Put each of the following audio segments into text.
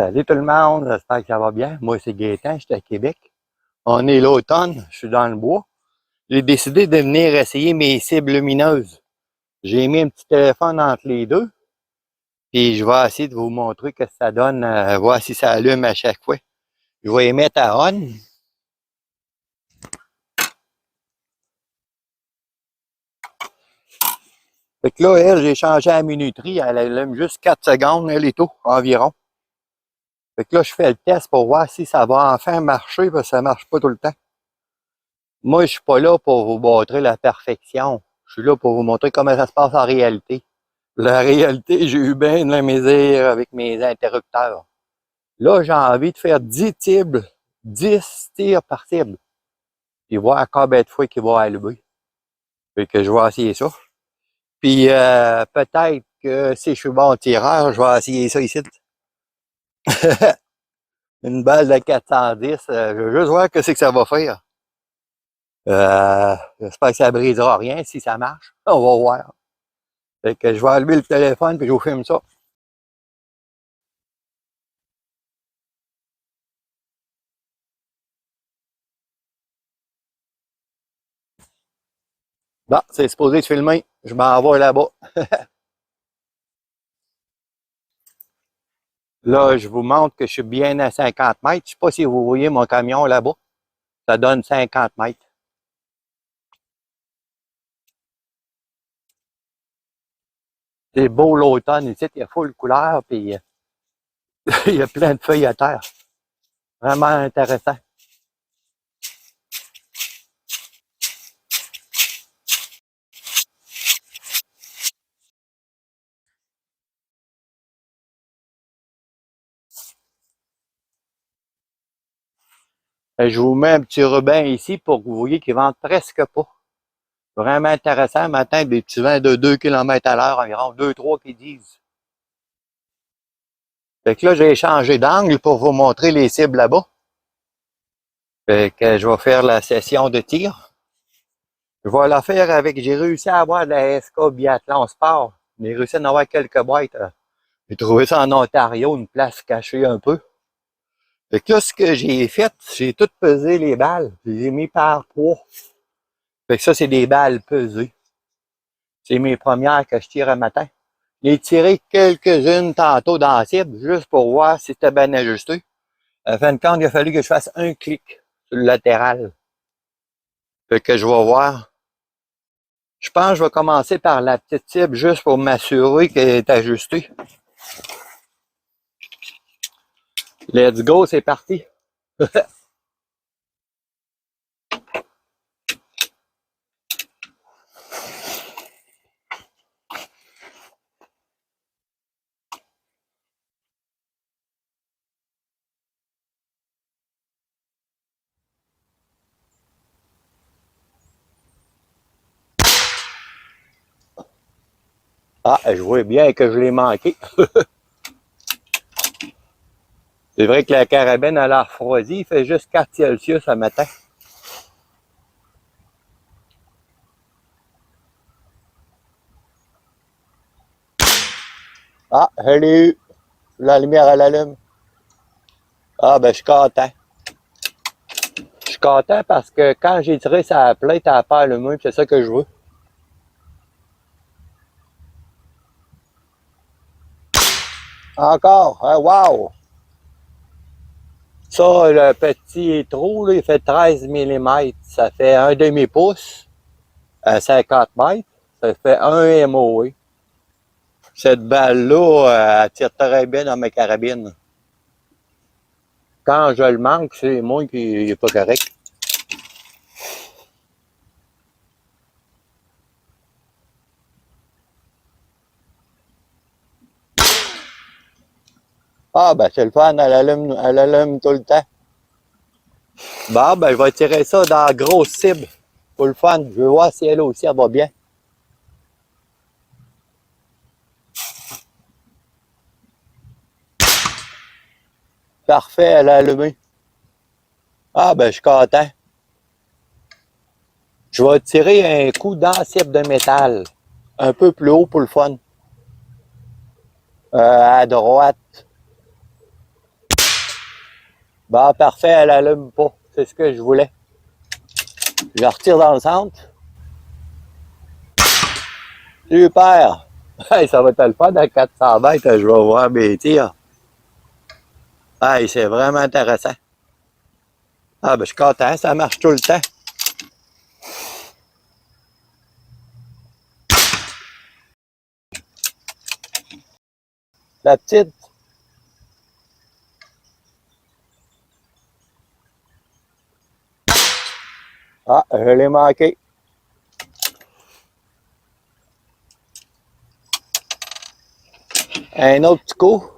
Salut tout le monde, j'espère que ça va bien. Moi, c'est Gaétan, je suis à Québec. On est l'automne, je suis dans le bois. J'ai décidé de venir essayer mes cibles lumineuses. J'ai mis un petit téléphone entre les deux. Puis je vais essayer de vous montrer ce que ça donne, voir si ça allume à chaque fois. Je vais les mettre à on. Fait que là, elle, j'ai changé la minuterie. Elle allume juste 4 secondes, elle et tout, environ. Fait que là, je fais le test pour voir si ça va enfin marcher, parce que ça marche pas tout le temps. Moi, je suis pas là pour vous montrer la perfection. Je suis là pour vous montrer comment ça se passe en réalité. La réalité, j'ai eu bien de la misère avec mes interrupteurs. Là, j'ai envie de faire 10 cibles, 10 tirs par cible. Puis voir combien de fois qu'il va allumer. Fait que je vais essayer ça. Puis peut-être que si je suis bon tireur, je vais essayer ça ici. Une balle de 410, je veux juste voir ce que ça va faire. J'espère que ça brisera rien si ça marche. On va voir. Fait que je vais allumer le téléphone puis je vous filme ça. Bon, c'est supposé de filmer. Je m'en vais là-bas. Là, je vous montre que je suis bien à 50 mètres. Je sais pas si vous voyez mon camion là-bas. Ça donne 50 mètres. C'est beau l'automne ici. Il y a full couleur puis il y a plein de feuilles à terre. Vraiment intéressant. Je vous mets un petit ruban ici pour que vous voyez qu'il ne vente presque pas. Vraiment intéressant. Matin, des petits vents de 2 km à l'heure, environ 2-3 qui disent. Fait que là, j'ai changé d'angle pour vous montrer les cibles là-bas. Fait que je vais faire la session de tir. Je vais la faire avec, j'ai réussi à avoir de la SK Biathlon Sport. J'ai réussi à en avoir quelques boîtes. J'ai trouvé ça en Ontario, une place cachée un peu. Fait que là, ce que j'ai fait, j'ai tout pesé les balles. Je les ai mis par poids. Fait que ça, c'est des balles pesées. C'est mes premières que je tire un matin. J'ai tiré quelques-unes tantôt dans la cible, juste pour voir si c'était bien ajusté. À la fin de compte, il a fallu que je fasse un clic sur le latéral. Fait que je vais voir. Je pense que je vais commencer par la petite cible juste pour m'assurer qu'elle est ajustée. Let's go, c'est parti. Ah, je vois bien que je l'ai manqué. C'est vrai que la carabine a l'air refroidie. Il fait juste 4 Celsius ce matin. Ah, je l'ai eu. La lumière, elle allume. Ah, ben, je suis content. Je suis content parce que quand j'ai tiré sa plate, elle n'a pas allumé. C'est ça que je veux. Encore. Hein, wow! Ça, le petit trou, là, il fait 13 mm. Ça fait un demi-pouce à 50 mètres. Ça fait un MOE. Cette balle-là, elle tire très bien dans ma carabine. Quand je le manque, c'est moi qui n'est pas correct. Ah, ben, c'est le fun, elle allume tout le temps. Bon, ben, je vais tirer ça dans la grosse cible. Pour le fun. Je veux voir si elle aussi, elle va bien. Parfait, elle a allumé. Ah, ben, je suis content. Je vais tirer un coup dans la cible de métal. Un peu plus haut pour le fun. À droite. Bon, parfait, elle allume pas. C'est ce que je voulais. Je la retire dans le centre. Super! Hey, ça va être le fun à 400 mètres, je vais voir mes tirs. Hey, c'est vraiment intéressant. Ah, ben, je suis content, ça marche tout le temps. La petite. Ah, je l'ai manqué. Un autre petit coup.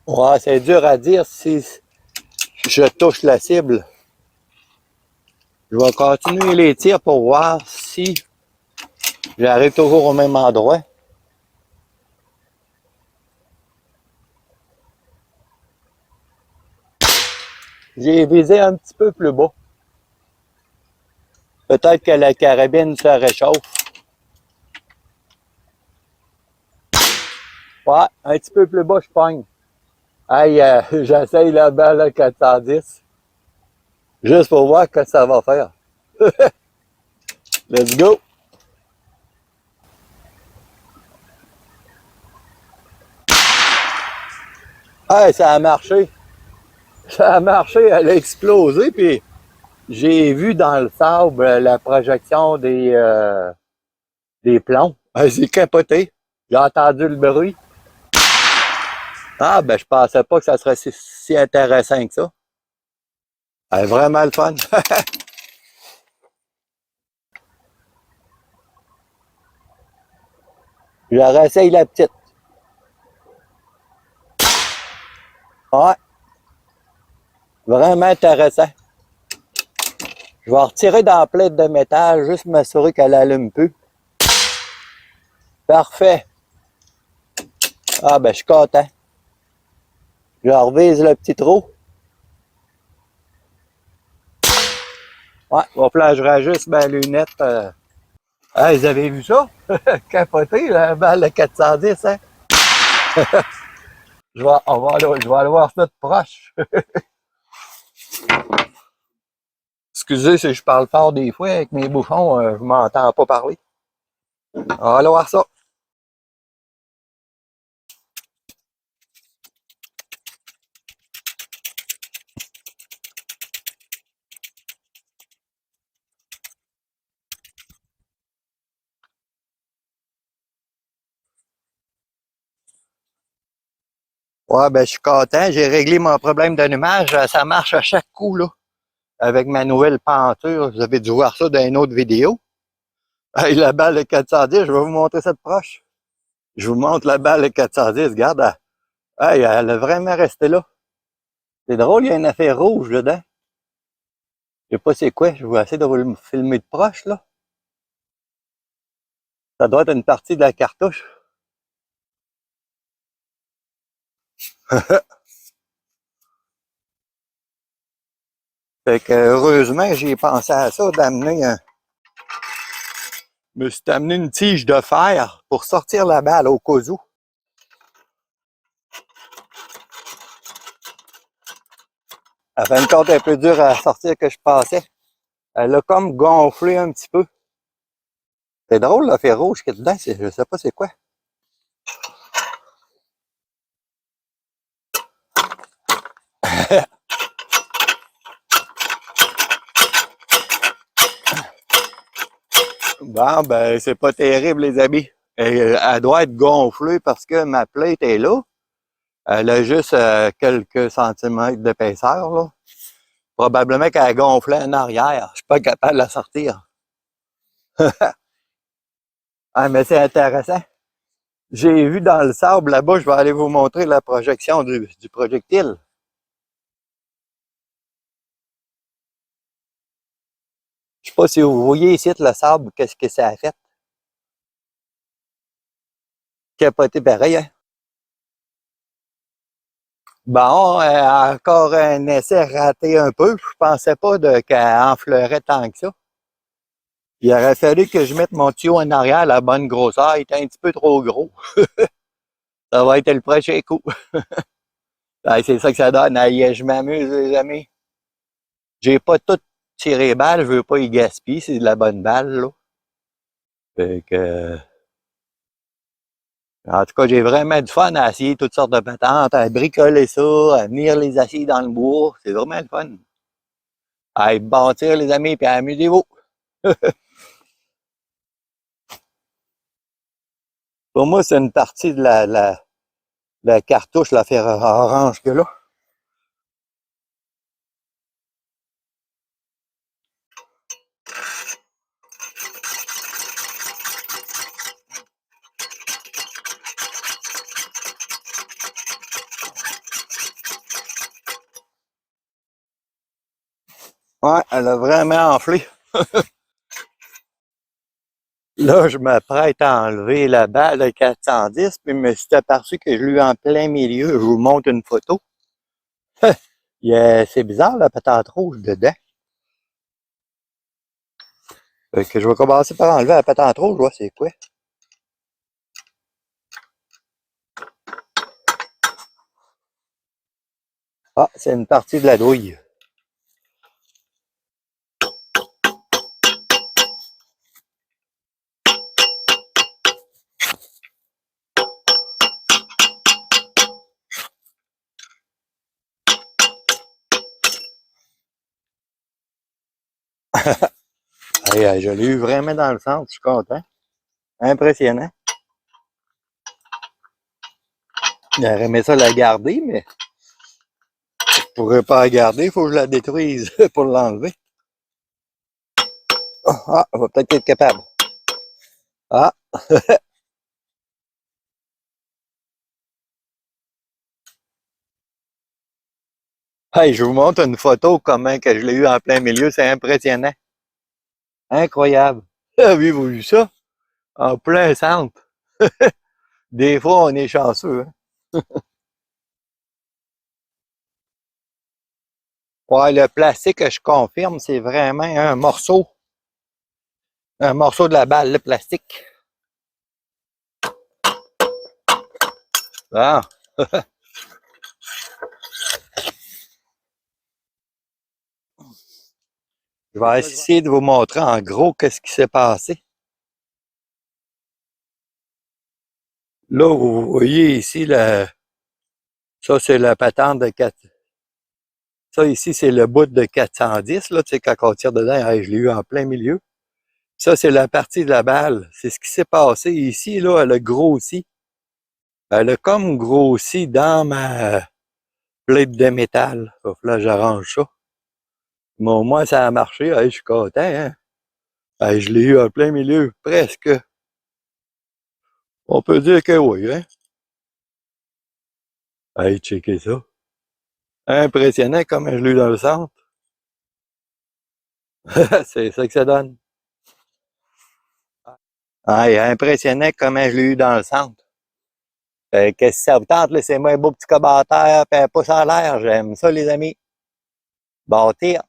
Ouais, c'est dur à dire si je touche la cible. Je vais continuer les tirs pour voir si j'arrive toujours au même endroit. J'ai visé un petit peu plus bas. Peut-être que la carabine se réchauffe. Ouais, un petit peu plus bas, je pogne. Hey, j'essaye la balle à 410. Juste pour voir ce que ça va faire. Let's go! Hey, ça a marché. Ça a marché, elle a explosé, puis j'ai vu dans le sable la projection des plombs. Hey, c'est capoté. J'ai entendu le bruit. Ah, ben, je pensais pas que ça serait si intéressant que ça. Hey, vraiment le fun. Je réessaye la petite. Ouais, vraiment intéressant. Je vais retirer dans la plaque de métal, juste m'assurer qu'elle allume plus. Parfait. Ah, ben, je suis content. Je revise le petit trou. Ouais, il va falloir que je rajuste ma lunette. Ah, vous avez vu ça? Capoté, la balle de 410, hein? Je vais aller voir ça de proche. Excusez si je parle fort des fois avec mes bouchons, je m'entends pas parler. On va aller voir ça. Ouais, ben, je suis content. J'ai réglé mon problème d'allumage. Ça marche à chaque coup, là. Avec ma nouvelle peinture. Vous avez dû voir ça dans une autre vidéo. Hey, la balle de 410, je vais vous montrer ça de proche. Je vous montre la balle de 410. Regarde, elle a vraiment resté là. C'est drôle, il y a une affaire rouge dedans. Je sais pas c'est quoi. Je vais essayer de vous le filmer de proche, là. Ça doit être une partie de la cartouche. Fait que, heureusement, j'ai pensé à ça, d'amener je me suis amené une tige de fer pour sortir la balle au cas où. Elle fait une corde un peu dure à sortir que je pensais. Elle a comme gonflé un petit peu. C'est drôle, le fer rouge qui est dedans, je sais pas c'est quoi. Bon, ben, c'est pas terrible, les amis. Elle doit être gonflée parce que ma plate est là. Elle a juste quelques centimètres d'épaisseur, là. Probablement qu'elle a gonflé en arrière. Je suis pas capable de la sortir. Ah, mais c'est intéressant. J'ai vu dans le sable là-bas, je vais aller vous montrer la projection du projectile. Je sais pas si vous voyez ici le sable, qu'est-ce que ça a fait. Capoté pareil, hein? Bon, encore un essai raté un peu. Je pensais pas qu'elle enfleurait tant que ça. Il aurait fallu que je mette mon tuyau en arrière à la bonne grosseur. Il était un petit peu trop gros. Ça va être le prochain coup. C'est ça que ça donne. Aïe, je m'amuse, les amis. J'ai pas tout tiré balle. Je veux pas y gaspiller. C'est de la bonne balle, là. Fait que... En tout cas, j'ai vraiment du fun à essayer toutes sortes de patentes, à bricoler ça, à venir les acier dans le bois. C'est vraiment le fun. À bâtir, les amis, puis amusez-vous. Pour moi, c'est une partie de la cartouche, la fer orange que là. Ouais, elle a vraiment enflé. Là, je m'apprête à enlever la balle de 410, puis je me suis aperçu que je l'ai eu en plein milieu. Je vous montre une photo. C'est bizarre, la patate rouge dedans. Fait que je vais commencer par enlever la patate rouge, voir c'est quoi. Ah, c'est une partie de la douille. Et, je l'ai eu vraiment dans le centre, je suis content. Impressionnant. J'aurais aimé ça la garder, mais je pourrais pas la garder, il faut que je la détruise pour l'enlever. Ah, on va peut-être être capable. Ah, hey, je vous montre une photo comment que je l'ai eu en plein milieu, c'est impressionnant. Incroyable. Avez-vous vu ça? En plein centre. Des fois, on est chanceux. Hein? Ouais, le plastique, je confirme, c'est vraiment un morceau. Un morceau de la balle, le plastique. Ah. Je vais essayer de vous montrer en gros qu'est-ce qui s'est passé. Là, vous voyez ici, ça c'est la patente de 4. Ça ici, c'est le bout de 410. Là, tu sais, quand on tire dedans, hey, je l'ai eu en plein milieu. Ça, c'est la partie de la balle. C'est ce qui s'est passé ici. Là, elle a grossi. Elle a comme grossi dans ma plaque de métal. Là, j'arrange ça. Mais au moins, ça a marché. Hey, je suis content. Hein? Hey, je l'ai eu en plein milieu. Presque. On peut dire que oui. Hein? Hey, checkez ça. Impressionnant comme je l'ai eu dans le centre. C'est ça que ça donne. Hey, impressionnant comment je l'ai eu dans le centre. Que si ça vous tente, laissez-moi un beau petit commentaire et un pouce en l'air. J'aime ça, les amis. Bâtir.